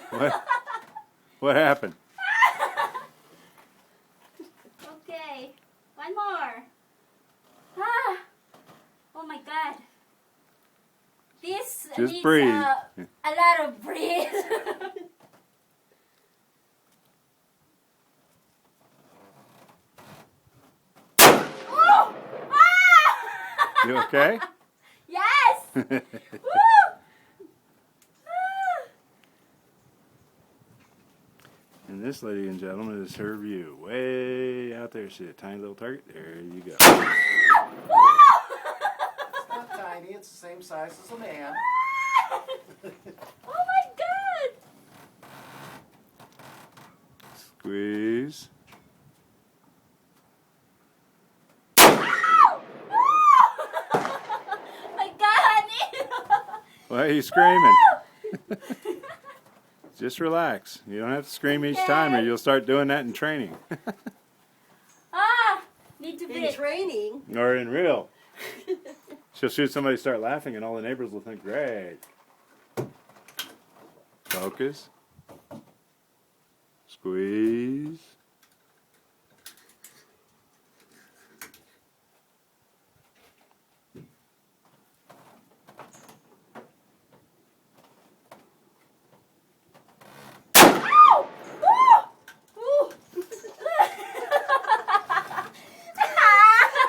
What? What happened? Okay, one more. Ah, oh my God. This Just needs breathe. A lot of breathe. Oh! Ah! You okay? Yes! Woo! And this, ladies and gentlemen, is her view. Way out there. See a tiny little target? There you go. It's not tiny, it's the same size as a man. Oh my God! Squeeze. My God, honey! Why are you screaming? Just relax. You don't have to scream each time or you'll start doing that in training. Need to In breathe. training. Or in real. She'll shoot somebody, start laughing, and all the neighbors will think, great. Focus. Squeeze.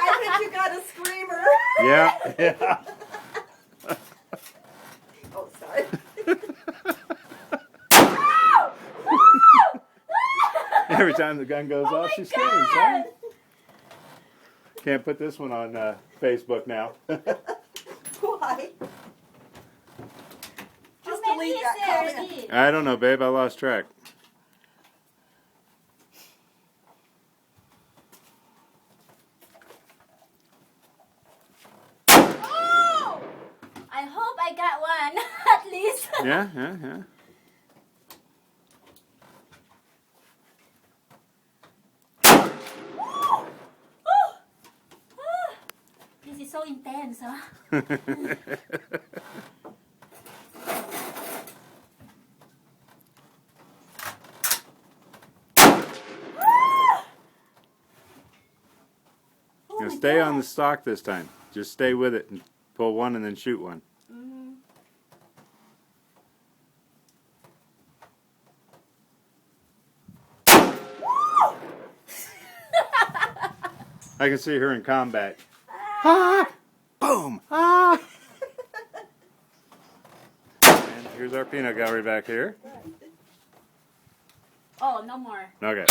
I think you got a screamer. Yeah, yeah. Oh, sorry. Every time the gun goes off, she screams. Huh? Can't put this one on Facebook now. Why? Just How many delete is that there comment. already? I don't know, babe. I lost track. Oh! I hope I got one, at least. Yeah, yeah, yeah. This is so intense, huh? Now stay on the stock this time. Just stay with it and pull one and then shoot one. Mm-hmm. I can see her in combat. Ah! Boom! Ah! And here's our peanut gallery back here. Oh, no more. Okay.